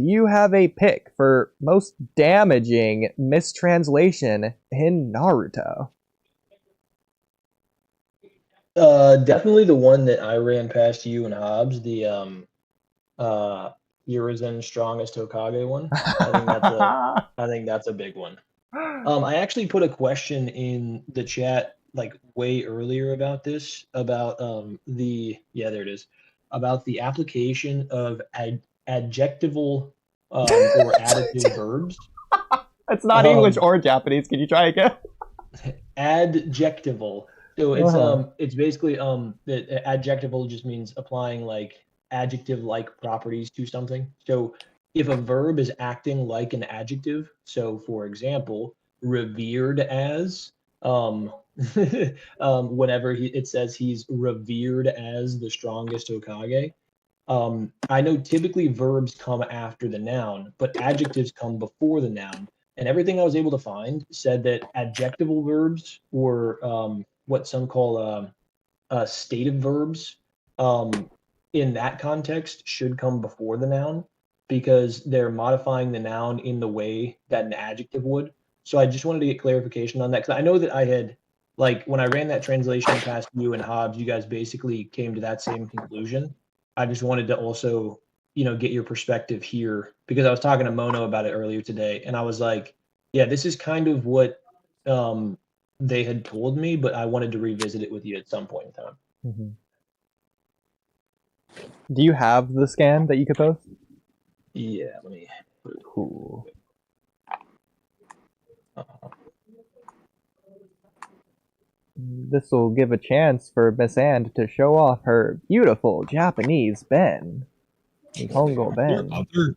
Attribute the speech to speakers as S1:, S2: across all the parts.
S1: do you have a pick for most damaging mistranslation in Naruto?
S2: Definitely the one that I ran past you and Hobbs, the Hiruzen strongest Hokage one. I think that's a big one. I actually put a question in the chat like way earlier about this, about there it is, about the application of adjectival or additive verbs.
S1: It's not English or Japanese. Can you try again?
S2: Adjectival. So it's basically that adjectival just means applying like adjective like properties to something. So if a verb is acting like an adjective, so for example, revered as whenever it says he's revered as the strongest Hokage. I know typically verbs come after the noun, but adjectives come before the noun. And everything I was able to find said that adjectival verbs, or what some call stative verbs, in that context should come before the noun because they're modifying the noun in the way that an adjective would. So I just wanted to get clarification on that because I know that I had, like, when I ran that translation past you and Hobbs, you guys basically came to that same conclusion. I just wanted to also, get your perspective here because I was talking to Mono about it earlier today, and I was like, yeah, this is kind of what they had told me, but I wanted to revisit it with you at some point in time.
S1: Mm-hmm. Do you have the scan that you could post?
S2: Yeah, let me.
S1: Cool. This will give a chance for Miss And to show off her beautiful Japanese Ben. Nihongo Ben.
S3: Other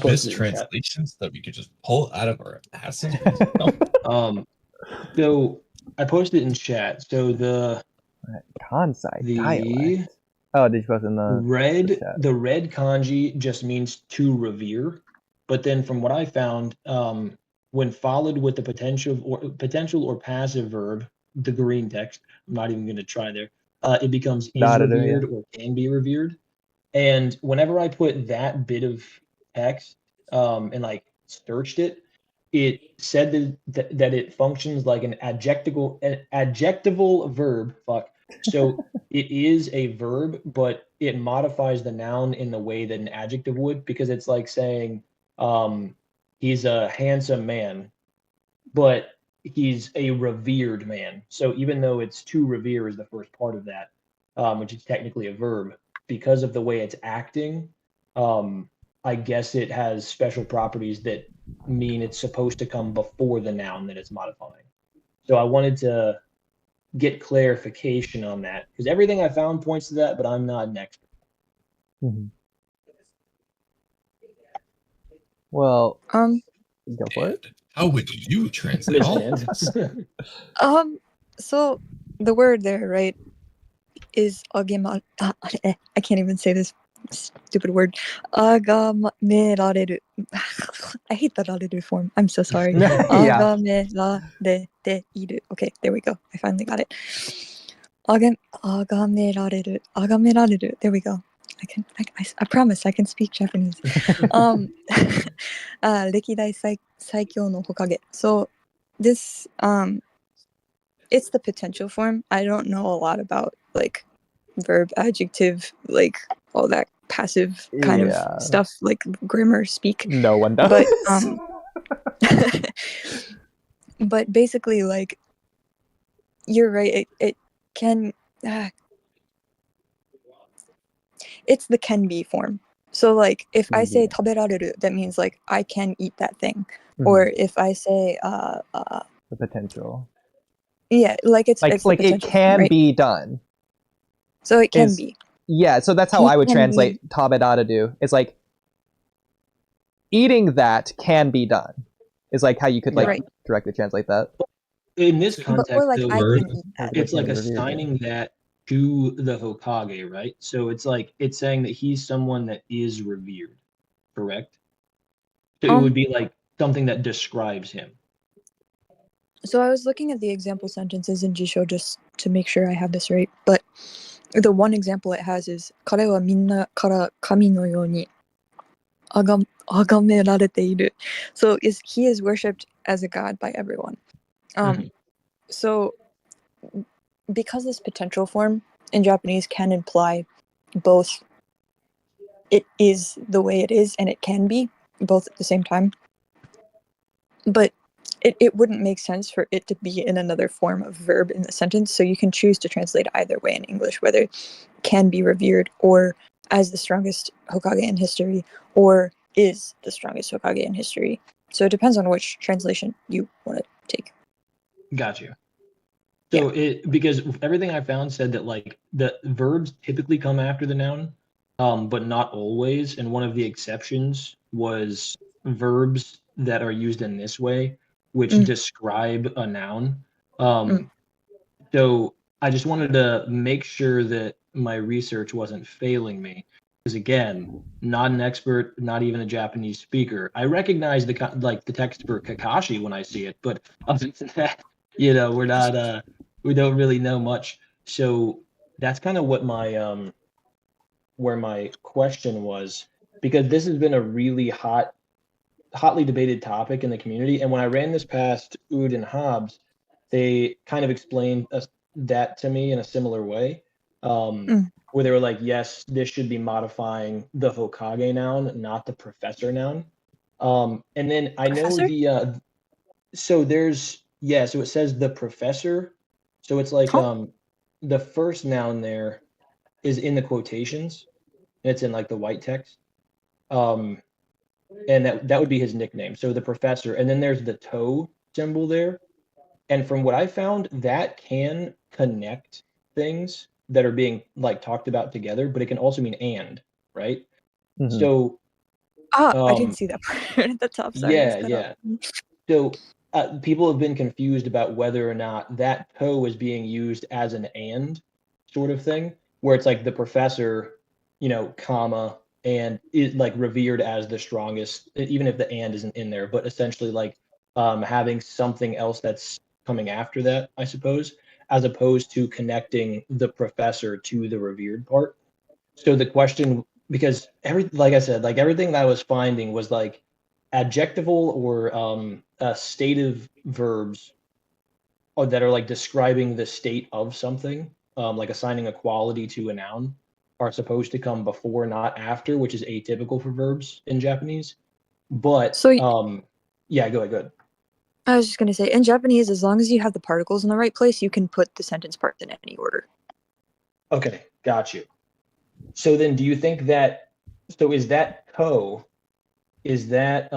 S3: mistranslations that we could just pull out of our asses.
S2: So I posted it in chat. So the
S1: Kansai dialect. Oh, did you post in the
S2: the red kanji just means to revere, but then from what I found, when followed with the potential or passive verb, the green text, I'm not even going to try there. It becomes is revered or can be revered. And whenever I put that bit of text and like searched it, it said that it functions like an adjectival verb. Fuck. So it is a verb, but it modifies the noun in the way that an adjective would, because it's like saying he's a handsome man, but he's a revered man. So even though it's to revere is the first part of that, which is technically a verb, because of the way it's acting, I guess it has special properties that mean it's supposed to come before the noun that it's modifying. So I wanted to get clarification on that because everything I found points to that, but I'm not an expert.
S1: Mm-hmm. Well, go for it.
S3: How would you translate all of this?
S4: So the word there, right, is agema. I can't even say this stupid word. Agamerareru. I hate the rareru form. I'm so sorry. Agamerairu. Okay, there we go. I finally got it. Agamerareru. Agamerareru. There we go. I promise I can speak Japanese. Rekidai Saikyou no Hokage. So this it's the potential form. I don't know a lot about like verb, adjective, like all that passive kind of stuff, like grammar speak.
S1: No one does.
S4: But but basically, like, you're right. It can. It's the can be form. So like if I say taberareru, that means like I can eat that thing. Mm-hmm. Or if I say
S1: the potential.
S4: Yeah, like it's
S1: like it can
S4: right?
S1: be done.
S4: So it can be.
S1: Yeah, so that's how I would translate taberareru. It's like eating that can be done. Is like how you could like directly translate that.
S2: In this context,
S4: like,
S2: it's like assigning that to the Hokage, right? So it's like it's saying that he's someone that is revered, correct? So it would be like something that describes him.
S4: So I was looking at the example sentences in Jisho just to make sure I have this right. But the one example it has is 彼はみんなから神のように agamerarete. So he is worshipped as a god by everyone. So because this potential form in Japanese can imply both it is the way it is and it can be both at the same time, but it wouldn't make sense for it to be in another form of verb in the sentence, so you can choose to translate either way in English, whether can be revered or as the strongest Hokage in history or is the strongest Hokage in history. So it depends on which translation you want to take.
S2: Got you. So because everything I found said that like the verbs typically come after the noun, but not always. And one of the exceptions was verbs that are used in this way, which describe a noun. So I just wanted to make sure that my research wasn't failing me. Because again, not an expert, not even a Japanese speaker. I recognize the text for Kakashi when I see it, but other than that, we're not. We don't really know much. So that's kind of what my where my question was, because this has been a really hotly debated topic in the community. And when I ran this past Ood and Hobbs, they kind of explained that to me in a similar way, where they were like, yes, this should be modifying the Hokage noun, not the professor noun. And then I know so there's, so it says the professor. So it's like the first noun there is in the quotations. And it's in like the white text. And that would be his nickname. So the professor, and then there's the toe symbol there. And from what I found, that can connect things that are being like talked about together, but it can also mean and, right? So
S4: I didn't see that part at the top. Sorry.
S2: Yeah. So people have been confused about whether or not that toe is being used as an and sort of thing, where it's like the professor, comma, and is like revered as the strongest, even if the and isn't in there, but essentially like having something else that's coming after that, I suppose, as opposed to connecting the professor to the revered part. So the question, because like I said, like everything that I was finding was like adjectival or stative verbs that are like describing the state of something, like assigning a quality to a noun, are supposed to come before, not after, which is atypical for verbs in Japanese. But go ahead.
S4: I was just going to say, in Japanese, as long as you have the particles in the right place, you can put the sentence parts in any order.
S2: Okay, got you. So then do you think that, is that ko, is that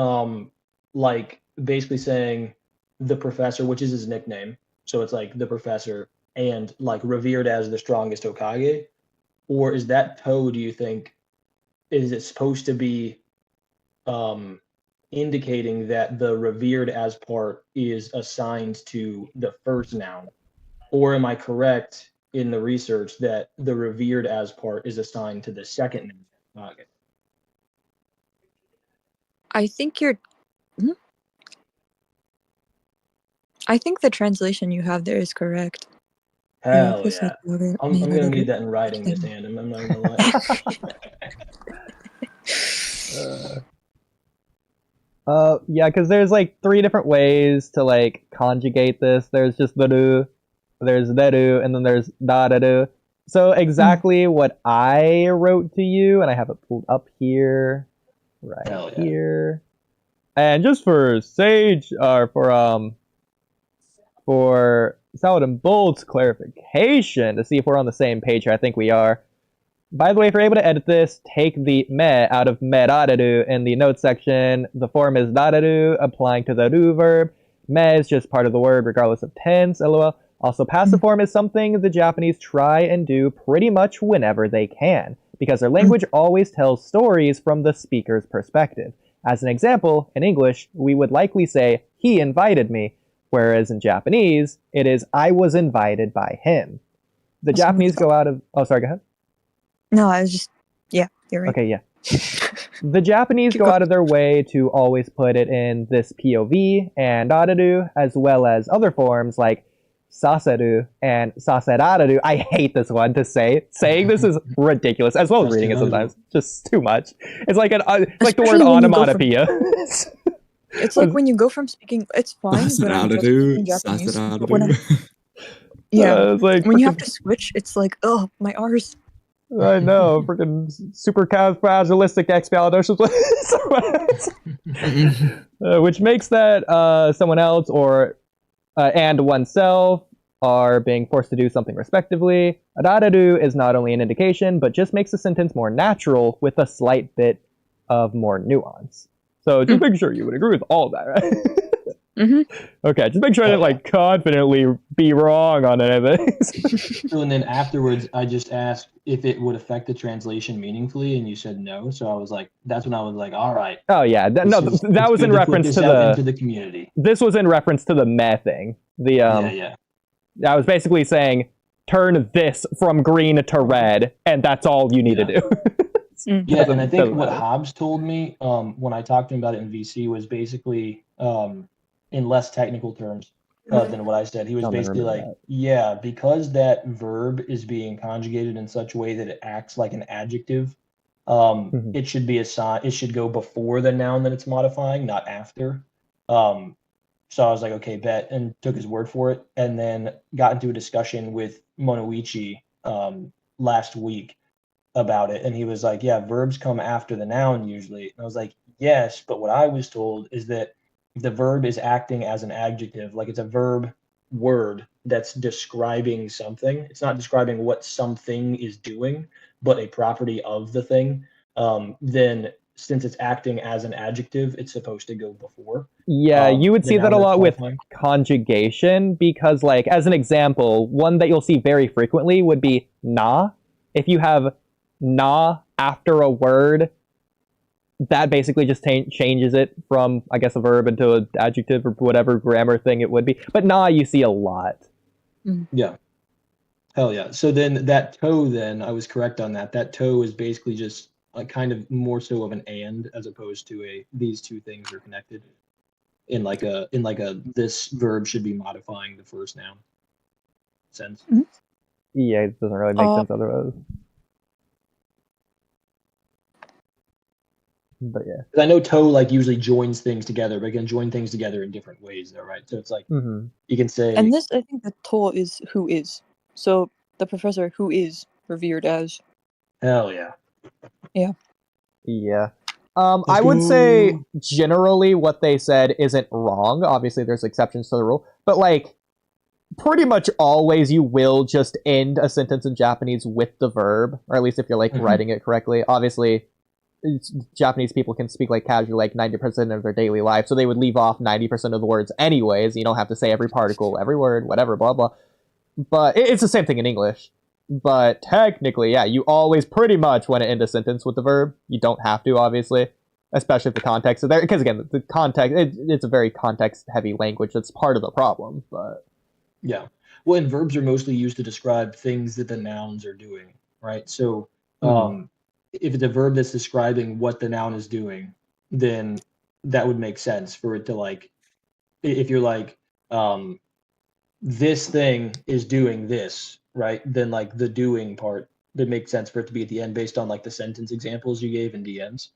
S2: like basically saying the professor, which is his nickname, so it's like the professor and like revered as the strongest Hokage? Or is that to, do you think, is it supposed to be indicating that the revered as part is assigned to the first noun? Or am I correct in the research that the revered as part is assigned to the second noun?
S4: I think I think the translation you have there is correct.
S2: Hell yeah. I'm going to need that in writing this hand. I'm not going to lie.
S1: Yeah, because there's like 3 different ways to like conjugate this. There's just daru, there's deru, and then there's dararu. So exactly what I wrote to you, and I have it pulled up here, right here. And just for Sage, or for Solid and Bolt's clarification to see if we're on the same page here, I think we are. By the way, if you're able to edit this, take the me out of merararu in the notes section. The form is dararu, applying to the ru verb. Me is just part of the word, regardless of tense, lol. Also, passive form is something the Japanese try and do pretty much whenever they can, because their language always tells stories from the speaker's perspective. As an example, in English, we would likely say, he invited me, whereas in Japanese, it is, I was invited by him. The Japanese go out of... Oh, sorry, go ahead.
S4: No, I was just... Yeah, you're right.
S1: Okay, yeah. The Japanese go out of their way to always put it in this POV and dararu, as well as other forms like saseru and saseraru. I hate this one to say. Saying this is ridiculous, as well as reading it sometimes. Just too much. It's like like the word onomatopoeia.
S4: It's like when you go from speaking, it's fine when I'm just speaking Japanese. But when it's like when you have to switch, it's like, oh, my R's.
S1: I know, freaking super fragilistic expialidocious, which makes that someone else or and oneself are being forced to do something respectively. Arareru is not only an indication, but just makes the sentence more natural with a slight bit of more nuance. So just make sure you would agree with all that, right? Okay, just make sure I didn't like confidently be wrong on anything.
S2: And then afterwards, I just asked if it would affect the translation meaningfully, and you said no. So I was like, that's when I was like, all right.
S1: Oh yeah, that was in reference to
S2: the community.
S1: This was in reference to the meh thing. I was basically saying, turn this from green to red, and that's all you need to do.
S2: Yeah, and I think what Hobbs told me when I talked to him about it in VC was basically in less technical terms than what I said. He was basically like, because that verb is being conjugated in such a way that it acts like an adjective, it should be it should go before the noun that it's modifying, not after. So I was like, okay, bet, and took his word for it, and then got into a discussion with Monoichi last week about it, and he was like, yeah, verbs come after the noun usually. And I was like, yes, but what I was told is that the verb is acting as an adjective, like it's a verb word that's describing something. It's not describing what something is doing, but a property of the thing. Then since it's acting as an adjective, it's supposed to go before.
S1: Yeah, you would see that a lot with conjugation, because like, as an example, one that you'll see very frequently would be na. If you have na after a word, that basically just changes it from, I guess, a verb into an adjective or whatever grammar thing it would be. But na you see a lot.
S2: Yeah. Hell yeah. So then that toe, then I was correct on that. That toe is basically just a kind of more so of an and, as opposed to these two things are connected in like a this verb should be modifying the first noun sense.
S1: Yeah, it doesn't really make sense otherwise. But yeah,
S2: I know toe like usually joins things together, but it can join things together in different ways, though, right? So it's like you can say,
S4: and this, I think the to is who is. So the professor who is revered as.
S2: Hell yeah.
S1: Yeah. I would say generally what they said isn't wrong. Obviously, there's exceptions to the rule, but like pretty much always you will just end a sentence in Japanese with the verb, or at least if you're like writing it correctly. Obviously, Japanese people can speak like casually like 90% of their daily life, so they would leave off 90% of the words anyways. You don't have to say every particle, every word, whatever, blah blah. But it's the same thing in English. But technically, yeah, you always pretty much want to end a sentence with the verb. You don't have to, obviously, especially if the context is there. Because again, the context, it's a very context-heavy language. That's part of the problem. But
S2: yeah, well, and verbs are mostly used to describe things that the nouns are doing, right? So if it's a verb that's describing what the noun is doing, then that would make sense for it to like, if you're like, this thing is doing this, right? Then like the doing part, that makes sense for it to be at the end based on like the sentence examples you gave in DMs.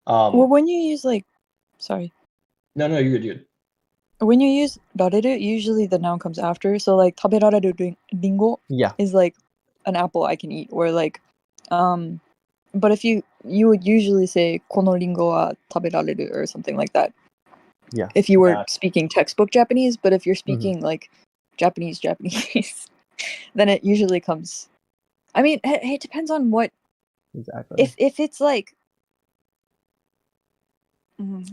S4: Well, when you use like, sorry.
S2: No, you're good.
S4: When you use rareru, usually the noun comes after. So like taberareru ringo is like an apple I can eat, or like, but if you would usually say kono ringo wa taberareru or something like that.
S1: Yeah.
S4: If you were speaking textbook Japanese, but if you're speaking like Japanese, then it usually comes. I mean, it depends on what.
S1: Exactly.
S4: If it's like,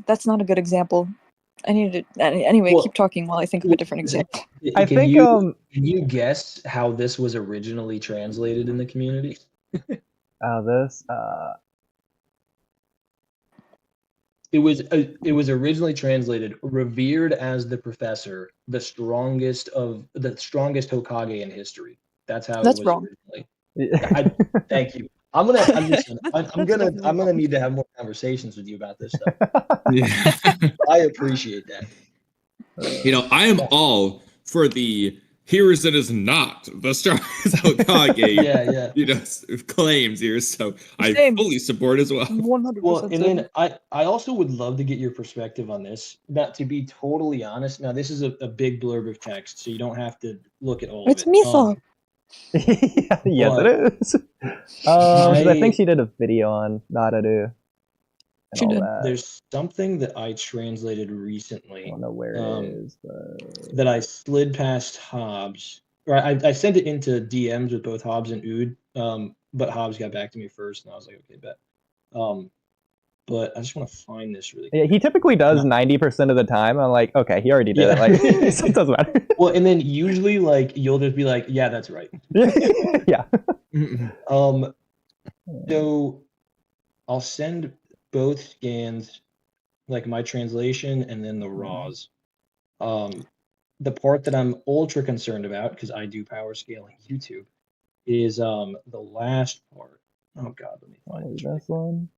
S4: that's not a good example. I need to anyway. Keep talking while I think of a different example.
S1: I think.
S2: Can you guess how this was originally translated in the community? It was originally translated, revered as the professor, the strongest Hokage in history. That's how
S4: That's
S2: it was
S4: wrong.
S2: Originally. Thank you. I'm gonna need to have more conversations with you about this stuff.
S5: Yeah.
S2: I appreciate that.
S5: I am all for the Hiruzen is not the strongest Hokage.
S2: Yeah.
S5: Claims here, so I
S4: Same.
S5: fully support as well.
S4: 100%.
S2: Well, and then I also would love to get your perspective on this. Not to be totally honest, now this is a big blurb of text, so you don't have to look at all
S4: It's
S2: of it.
S4: miso.
S1: Yes,
S2: But
S1: it is. 'Cause I think she did a video on Naruto.
S4: She did.
S2: There's something that I translated
S1: I
S2: recently
S1: don't know where it is, but
S2: that I slid past Hobbs. Or I sent it into DMs with both Hobbs and Ood, but Hobbs got back to me first, and I was like, okay, bet. But I just want to find this really quick.
S1: yeah, he typically does 90% of the time. I'm like, okay, he already did it. Like, it doesn't matter.
S2: Well, and then usually, like, you'll just be like, yeah, that's right.
S1: Yeah.
S2: So I'll send both scans, like my translation and then the raws. The part that I'm ultra concerned about, because I do power scaling YouTube, is the last part. Oh God, let me find
S1: This one.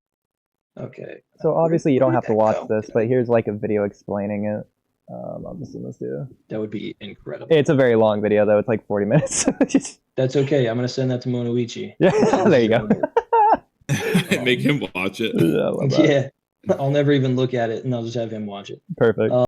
S2: Okay.
S1: So obviously you don't have to watch
S2: go?
S1: this, but here's like a video explaining it. I'll just send this to you.
S2: That would be incredible.
S1: It's a very long video though. It's like 40 minutes.
S2: That's okay. I'm gonna send that to Monoichi.
S1: Yeah, there you go.
S5: Make him watch it.
S1: Yeah, I love that.
S2: Yeah. I'll never even look at it, and I'll just have him watch it.
S1: Perfect.